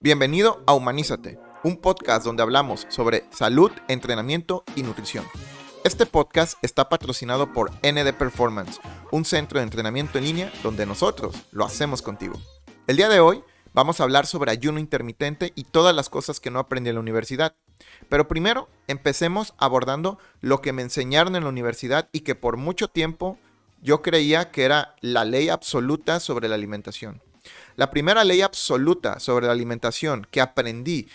Bienvenido a Humanízate, un podcast donde hablamos sobre salud, entrenamiento y nutrición. Este podcast está patrocinado por ND Performance, un centro de entrenamiento en línea donde nosotros lo hacemos contigo. El día de hoy vamos a hablar sobre ayuno intermitente y todas las cosas que no aprendí en la universidad. Pero primero empecemos abordando lo que me enseñaron en la universidad y que por mucho tiempo yo creía que era la ley absoluta sobre la alimentación. La primera ley absoluta sobre la alimentación que aprendí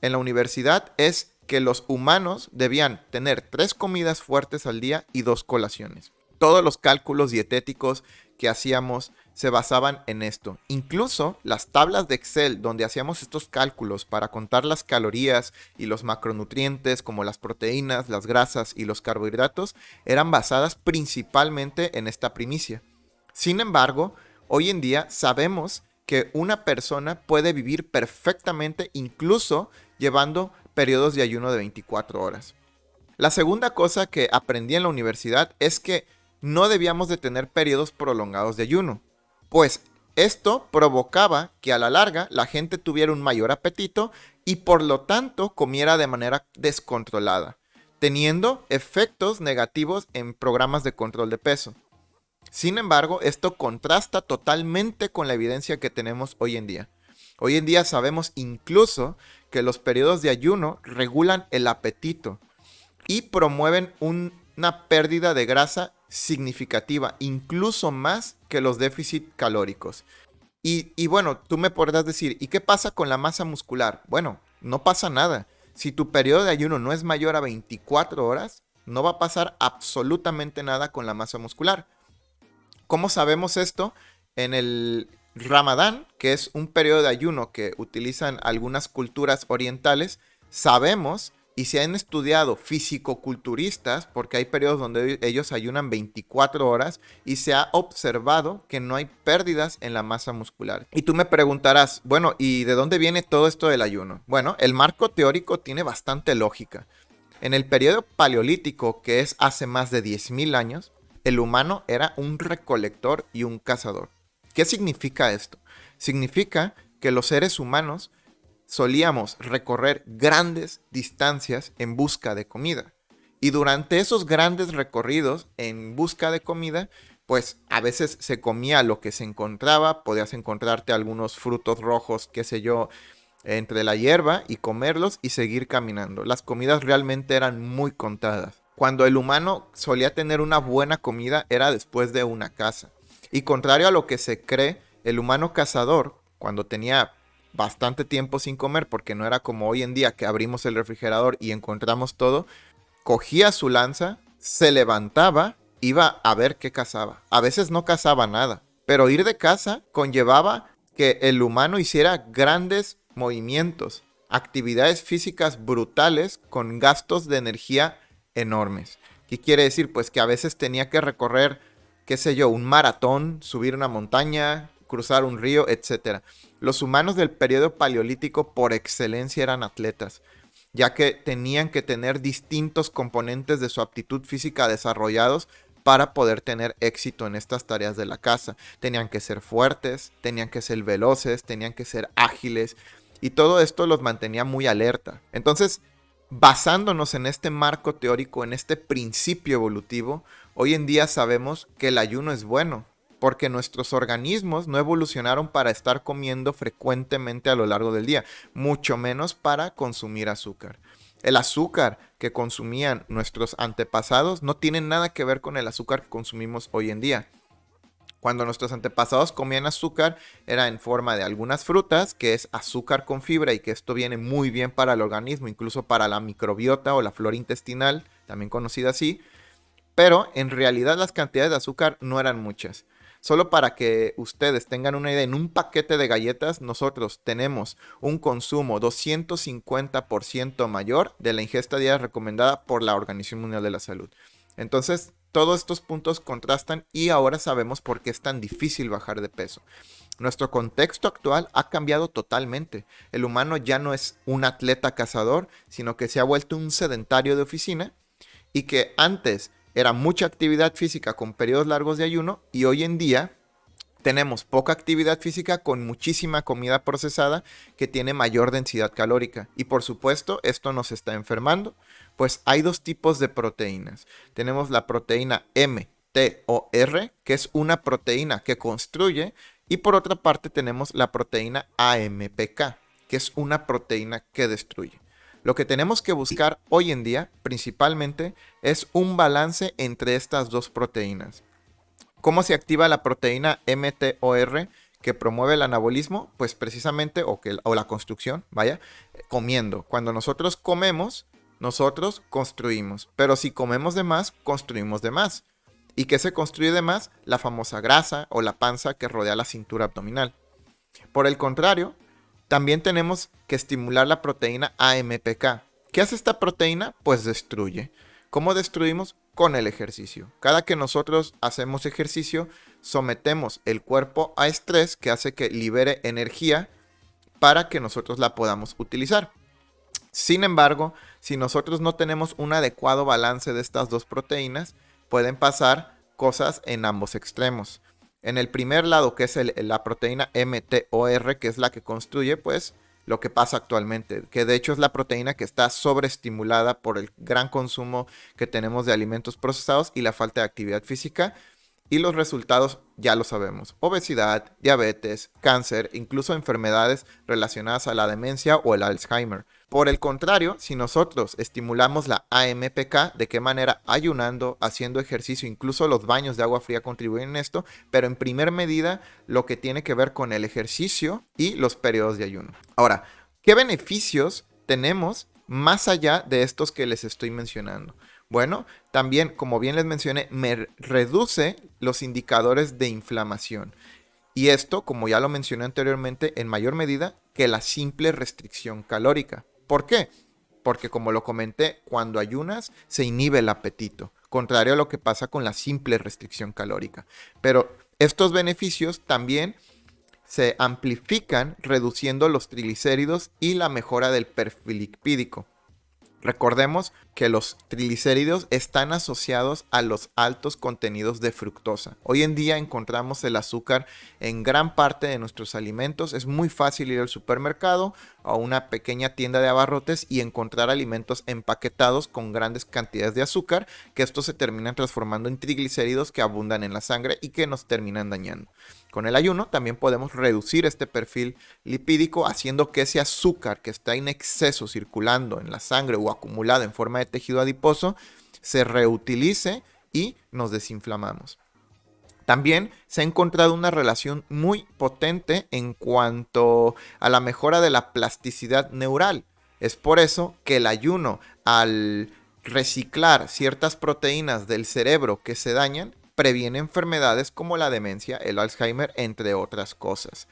en la universidad es que los humanos debían tener 3 comidas fuertes al día y 2 colaciones. Todos los cálculos dietéticos que hacíamos se basaban en esto. Incluso las tablas de Excel donde hacíamos estos cálculos para contar las calorías y los macronutrientes como las proteínas, las grasas y los carbohidratos eran basadas principalmente en esta primicia. Sin embargo, hoy en día sabemos que una persona puede vivir perfectamente incluso llevando periodos de ayuno de 24 horas. La segunda cosa que aprendí en la universidad es que no debíamos de tener periodos prolongados de ayuno, pues esto provocaba que a la larga la gente tuviera un mayor apetito y por lo tanto comiera de manera descontrolada, teniendo efectos negativos en programas de control de peso. Sin embargo, esto contrasta totalmente con la evidencia que tenemos hoy en día. Hoy en día sabemos incluso que los periodos de ayuno regulan el apetito y promueven una pérdida de grasa significativa, incluso más que los déficits calóricos. Y bueno, tú me podrás decir, ¿y qué pasa con la masa muscular? Bueno, no pasa nada. Si tu periodo de ayuno no es mayor a 24 horas, no va a pasar absolutamente nada con la masa muscular. ¿Cómo sabemos esto? En el Ramadán, que es un periodo de ayuno que utilizan algunas culturas orientales, sabemos y se han estudiado fisicoculturistas, porque hay periodos donde ellos ayunan 24 horas y se ha observado que no hay pérdidas en la masa muscular. Y tú me preguntarás, bueno, ¿y de dónde viene todo esto del ayuno? Bueno, el marco teórico tiene bastante lógica. En el periodo paleolítico, que es hace más de 10.000 años, el humano era un recolector y un cazador. ¿Qué significa esto? Significa que los seres humanos solíamos recorrer grandes distancias en busca de comida. Y durante esos grandes recorridos en busca de comida, pues a veces se comía lo que se encontraba, podías encontrarte algunos frutos rojos, qué sé yo, entre la hierba y comerlos y seguir caminando. Las comidas realmente eran muy contadas. Cuando el humano solía tener una buena comida era después de una caza. Y contrario a lo que se cree, el humano cazador, cuando tenía bastante tiempo sin comer, porque no era como hoy en día que abrimos el refrigerador y encontramos todo, cogía su lanza, se levantaba, iba a ver qué cazaba. A veces no cazaba nada, pero ir de caza conllevaba que el humano hiciera grandes movimientos, actividades físicas brutales con gastos de energía enormes. ¿Qué quiere decir? Pues que a veces tenía que recorrer, qué sé yo, un maratón, subir una montaña, cruzar un río, etc. Los humanos del periodo paleolítico por excelencia eran atletas, ya que tenían que tener distintos componentes de su aptitud física desarrollados para poder tener éxito en estas tareas de la caza. Tenían que ser fuertes, tenían que ser veloces, tenían que ser ágiles, y todo esto los mantenía muy alerta. Entonces, basándonos en este marco teórico, en este principio evolutivo, hoy en día sabemos que el ayuno es bueno, porque nuestros organismos no evolucionaron para estar comiendo frecuentemente a lo largo del día, mucho menos para consumir azúcar. El azúcar que consumían nuestros antepasados no tiene nada que ver con el azúcar que consumimos hoy en día. Cuando nuestros antepasados comían azúcar, era en forma de algunas frutas, que es azúcar con fibra y que esto viene muy bien para el organismo, incluso para la microbiota o la flora intestinal, también conocida así. Pero en realidad las cantidades de azúcar no eran muchas. Solo para que ustedes tengan una idea, en un paquete de galletas nosotros tenemos un consumo 250% mayor de la ingesta diaria recomendada por la Organización Mundial de la Salud. Entonces, todos estos puntos contrastan y ahora sabemos por qué es tan difícil bajar de peso. Nuestro contexto actual ha cambiado totalmente. El humano ya no es un atleta cazador, sino que se ha vuelto un sedentario de oficina y que antes era mucha actividad física con periodos largos de ayuno y hoy en día tenemos poca actividad física con muchísima comida procesada que tiene mayor densidad calórica. Y por supuesto, esto nos está enfermando, pues hay dos tipos de proteínas. Tenemos la proteína mTOR, que es una proteína que construye, y por otra parte tenemos la proteína AMPK, que es una proteína que destruye. Lo que tenemos que buscar hoy en día, principalmente, es un balance entre estas dos proteínas. ¿Cómo se activa la proteína mTOR que promueve el anabolismo? Pues precisamente, o la construcción, vaya, comiendo. Cuando nosotros comemos, nosotros construimos. Pero si comemos de más, construimos de más. ¿Y qué se construye de más? La famosa grasa o la panza que rodea la cintura abdominal. Por el contrario, también tenemos que estimular la proteína AMPK. ¿Qué hace esta proteína? Pues destruye. ¿Cómo destruimos? Con el ejercicio. Cada que nosotros hacemos ejercicio, sometemos el cuerpo a estrés que hace que libere energía para que nosotros la podamos utilizar. Sin embargo, si nosotros no tenemos un adecuado balance de estas dos proteínas, pueden pasar cosas en ambos extremos. En el primer lado, que es la proteína mTOR, que es la que construye, pues lo que pasa actualmente, que de hecho es la proteína que está sobreestimulada por el gran consumo que tenemos de alimentos procesados y la falta de actividad física. Y los resultados ya lo sabemos: obesidad, diabetes, cáncer, incluso enfermedades relacionadas a la demencia o el Alzheimer. Por el contrario, si nosotros estimulamos la AMPK, ¿de qué manera? Ayunando, haciendo ejercicio, incluso los baños de agua fría contribuyen en esto, pero en primer medida lo que tiene que ver con el ejercicio y los periodos de ayuno. Ahora, ¿qué beneficios tenemos más allá de estos que les estoy mencionando? Bueno, también, como bien les mencioné, me reduce los indicadores de inflamación. Y esto, como ya lo mencioné anteriormente, en mayor medida que la simple restricción calórica. ¿Por qué? Porque, como lo comenté, cuando ayunas se inhibe el apetito, contrario a lo que pasa con la simple restricción calórica. Pero estos beneficios también se amplifican reduciendo los triglicéridos y la mejora del perfil lipídico. Recordemos que los triglicéridos están asociados a los altos contenidos de fructosa. Hoy en día encontramos el azúcar en gran parte de nuestros alimentos. Es muy fácil ir al supermercado o a una pequeña tienda de abarrotes y encontrar alimentos empaquetados con grandes cantidades de azúcar, que estos se terminan transformando en triglicéridos que abundan en la sangre y que nos terminan dañando. Con el ayuno también podemos reducir este perfil lipídico, haciendo que ese azúcar que está en exceso circulando en la sangre o acumulado en forma de tejido adiposo se reutilice y nos desinflamamos. También se ha encontrado una relación muy potente en cuanto a la mejora de la plasticidad neural. Es por eso que el ayuno, al reciclar ciertas proteínas del cerebro que se dañan, previene enfermedades como la demencia, el Alzheimer, entre otras cosas.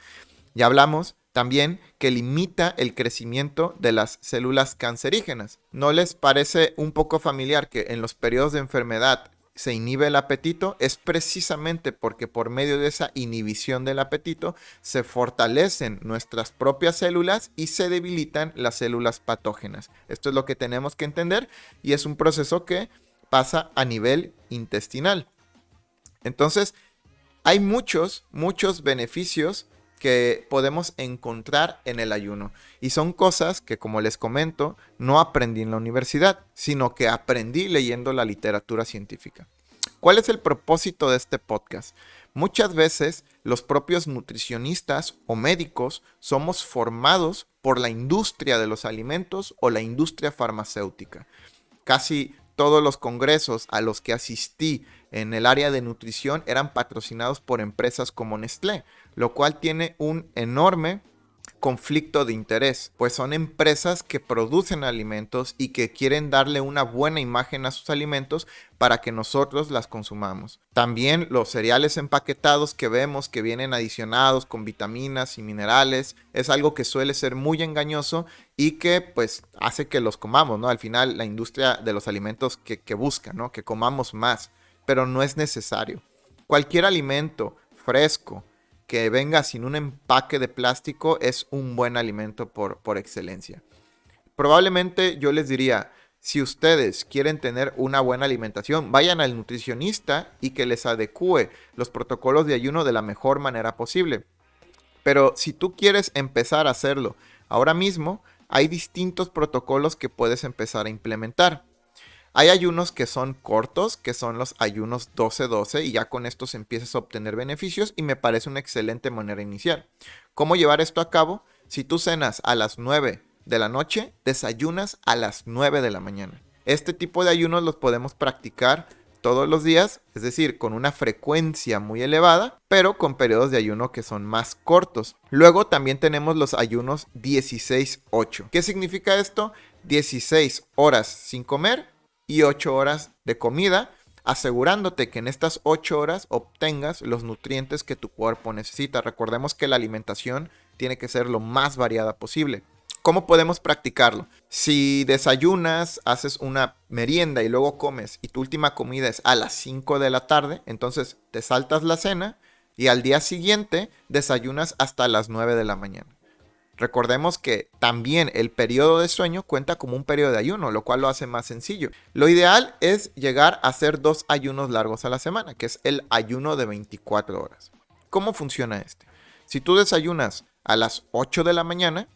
Ya hablamos también que limita el crecimiento de las células cancerígenas. ¿No les parece un poco familiar que en los periodos de enfermedad se inhibe el apetito? Es precisamente porque por medio de esa inhibición del apetito se fortalecen nuestras propias células y se debilitan las células patógenas. Esto es lo que tenemos que entender y es un proceso que pasa a nivel intestinal. Entonces, hay muchos beneficios que podemos encontrar en el ayuno. Y son cosas que, como les comento, no aprendí en la universidad, sino que aprendí leyendo la literatura científica. ¿Cuál es el propósito de este podcast? Muchas veces los propios nutricionistas o médicos somos formados por la industria de los alimentos o la industria farmacéutica. Casi todos los congresos a los que asistí en el área de nutrición eran patrocinados por empresas como Nestlé, lo cual tiene un enorme conflicto de interés, pues son empresas que producen alimentos y que quieren darle una buena imagen a sus alimentos para que nosotros las consumamos. También los cereales empaquetados que vemos que vienen adicionados con vitaminas y minerales es algo que suele ser muy engañoso y que pues hace que los comamos, ¿no? Al final la industria de los alimentos que busca, ¿no? Que comamos más, pero no es necesario. Cualquier alimento fresco que venga sin un empaque de plástico es un buen alimento por excelencia. Probablemente yo les diría, Si ustedes quieren tener una buena alimentación, vayan al nutricionista y que les adecue los protocolos de ayuno de la mejor manera posible. Pero si tú quieres empezar a hacerlo ahora mismo, hay distintos protocolos que puedes empezar a implementar. Hay ayunos que son cortos, que son los ayunos 12-12, y ya con estos empiezas a obtener beneficios y me parece una excelente manera inicial. ¿Cómo llevar esto a cabo? Si tú cenas a las 9 de la noche, desayunas a las 9 de la mañana. Este tipo de ayunos los podemos practicar todos los días, es decir, con una frecuencia muy elevada, pero con periodos de ayuno que son más cortos. Luego también tenemos los ayunos 16-8. ¿Qué significa esto? 16 horas sin comer y 8 horas de comida, asegurándote que en estas 8 horas obtengas los nutrientes que tu cuerpo necesita. Recordemos que la alimentación tiene que ser lo más variada posible. ¿Cómo podemos practicarlo? Si desayunas, haces una merienda y luego comes y tu última comida es a las 5 de la tarde, entonces te saltas la cena y al día siguiente desayunas hasta las 9 de la mañana. Recordemos que también el periodo de sueño cuenta como un periodo de ayuno, lo cual lo hace más sencillo. Lo ideal es llegar a hacer 2 ayunos largos a la semana, que es el ayuno de 24 horas. ¿Cómo funciona este? Si tú desayunas a las 8 de la mañana,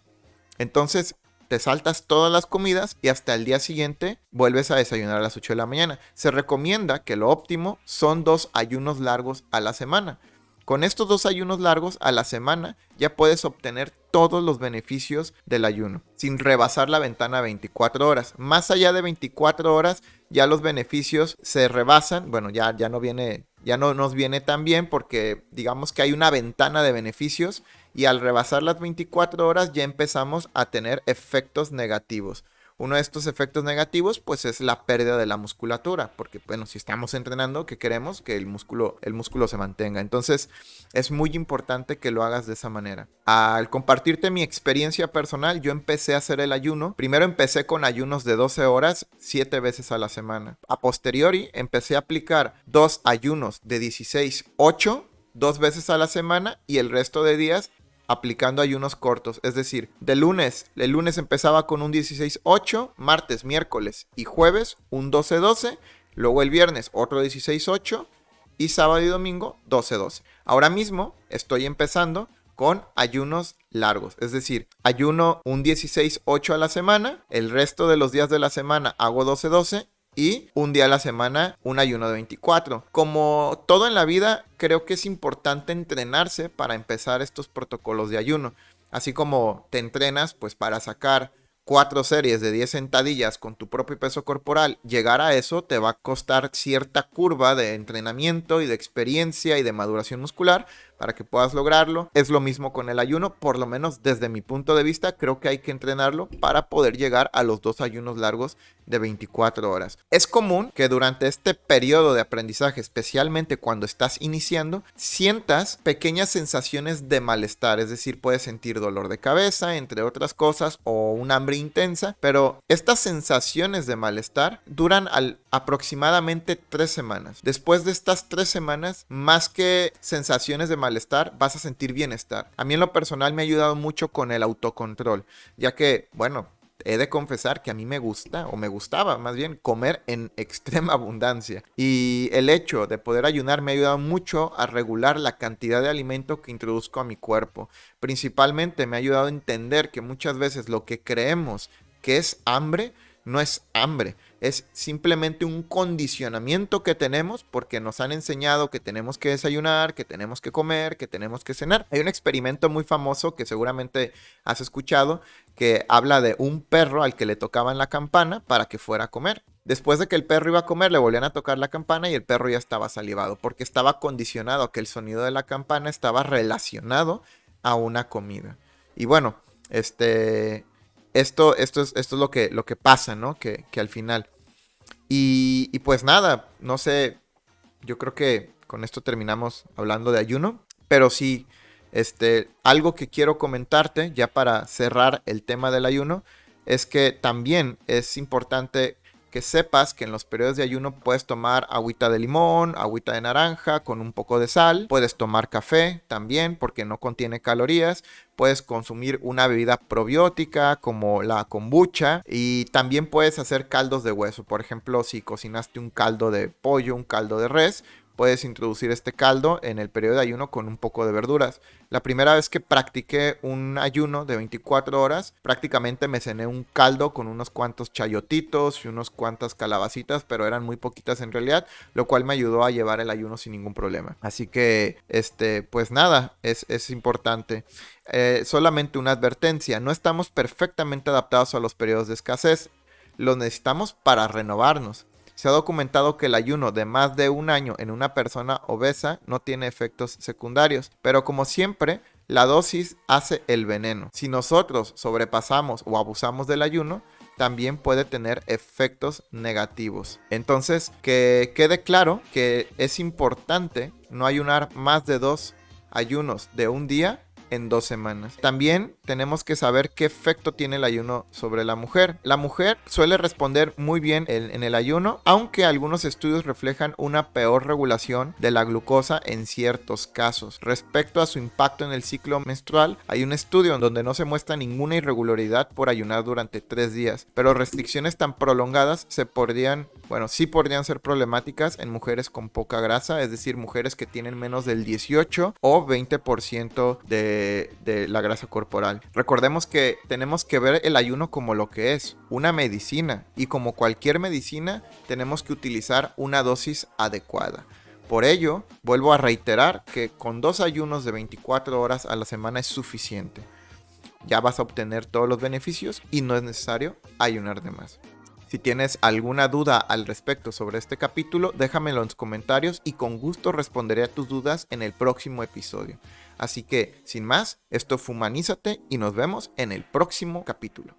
entonces te saltas todas las comidas y hasta el día siguiente vuelves a desayunar a las 8 de la mañana. Se recomienda que lo óptimo son 2 ayunos largos a la semana. Con estos 2 ayunos largos a la semana ya puedes obtener todos los beneficios del ayuno, sin rebasar la ventana 24 horas. Más allá de 24 horas, ya los beneficios se rebasan. Bueno, ya no nos viene tan bien porque digamos que hay una ventana de beneficios y al rebasar las 24 horas ya empezamos a tener efectos negativos. Uno de estos efectos negativos pues es la pérdida de la musculatura, porque bueno, si estamos entrenando, ¿qué queremos? Que el músculo se mantenga. Entonces es muy importante que lo hagas de esa manera. Al compartirte mi experiencia personal, yo empecé a hacer el ayuno. Primero empecé con ayunos de 12 horas, 7 veces a la semana. A posteriori empecé a aplicar 2 ayunos de 16-8, 2 veces a la semana y el resto de días aplicando ayunos cortos, es decir, el lunes empezaba con un 16-8, martes, miércoles y jueves un 12-12, luego el viernes otro 16-8 y sábado y domingo 12-12. Ahora mismo estoy empezando con ayunos largos, es decir, ayuno un 16-8 a la semana, el resto de los días de la semana hago 12-12 y un día a la semana un ayuno de 24. Como todo en la vida, creo que es importante entrenarse para empezar estos protocolos de ayuno. Así como te entrenas pues para sacar 4 series de 10 sentadillas con tu propio peso corporal, llegar a eso te va a costar cierta curva de entrenamiento y de experiencia y de maduración muscular para que puedas lograrlo. Es lo mismo con el ayuno, por lo menos desde mi punto de vista, creo que hay que entrenarlo para poder llegar a los 2 ayunos largos de 24 horas. Es común que durante este periodo de aprendizaje, especialmente cuando estás iniciando, sientas pequeñas sensaciones de malestar, es decir, puedes sentir dolor de cabeza, entre otras cosas, o un hambre intensa, pero estas sensaciones de malestar duran aproximadamente 3 semanas. Después de estas 3 semanas, más que sensaciones de malestar, vas a sentir bienestar. A mí en lo personal me ha ayudado mucho con el autocontrol, ya que, bueno, he de confesar que a mí me gusta, o me gustaba más bien, comer en extrema abundancia. Y el hecho de poder ayunar me ha ayudado mucho a regular la cantidad de alimento que introduzco a mi cuerpo. Principalmente me ha ayudado a entender que muchas veces lo que creemos que es hambre, no es hambre. Es simplemente un condicionamiento que tenemos porque nos han enseñado que tenemos que desayunar, que tenemos que comer, que tenemos que cenar. Hay un experimento muy famoso que seguramente has escuchado que habla de un perro al que le tocaban la campana para que fuera a comer. Después de que el perro iba a comer, le volvían a tocar la campana y el perro ya estaba salivado porque estaba condicionado a que el sonido de la campana estaba relacionado a una comida. Y bueno, esto es lo que pasa, ¿no? Que al final. Y pues nada, no sé, yo creo que con esto terminamos hablando de ayuno. Pero sí, algo que quiero comentarte, ya para cerrar el tema del ayuno, es que también es importante que sepas que en los periodos de ayuno puedes tomar agüita de limón, agüita de naranja con un poco de sal. Puedes tomar café también porque no contiene calorías. Puedes consumir una bebida probiótica como la kombucha y también puedes hacer caldos de hueso. Por ejemplo, si cocinaste un caldo de pollo, un caldo de res, puedes introducir este caldo en el periodo de ayuno con un poco de verduras. La primera vez que practiqué un ayuno de 24 horas, prácticamente me cené un caldo con unos cuantos chayotitos y unos cuantas calabacitas, pero eran muy poquitas en realidad, lo cual me ayudó a llevar el ayuno sin ningún problema. Así que, pues nada, es importante. Solamente una advertencia, no estamos perfectamente adaptados a los periodos de escasez, los necesitamos para renovarnos. Se ha documentado que el ayuno de más de un año en una persona obesa no tiene efectos secundarios, pero como siempre, la dosis hace el veneno. Si nosotros sobrepasamos o abusamos del ayuno, también puede tener efectos negativos. Entonces, que quede claro que es importante no ayunar más de 2 ayunos de un día en 2 semanas. También tenemos que saber qué efecto tiene el ayuno sobre la mujer. La mujer suele responder muy bien en el ayuno, aunque algunos estudios reflejan una peor regulación de la glucosa en ciertos casos. Respecto a su impacto en el ciclo menstrual, hay un estudio en donde no se muestra ninguna irregularidad por ayunar durante 3 días, pero restricciones tan prolongadas sí podrían ser problemáticas en mujeres con poca grasa, es decir, mujeres que tienen menos del 18 o 20% de la grasa corporal. Recordemos que tenemos que ver el ayuno como lo que es, una medicina, y como cualquier medicina tenemos que utilizar una dosis adecuada. Por ello, vuelvo a reiterar que con 2 ayunos de 24 horas a la semana es suficiente. Ya vas a obtener todos los beneficios y no es necesario ayunar de más. Si tienes alguna duda al respecto sobre este capítulo, déjamelo en los comentarios y con gusto responderé a tus dudas en el próximo episodio. Así que, sin más, esto fue Humanízate y nos vemos en el próximo capítulo.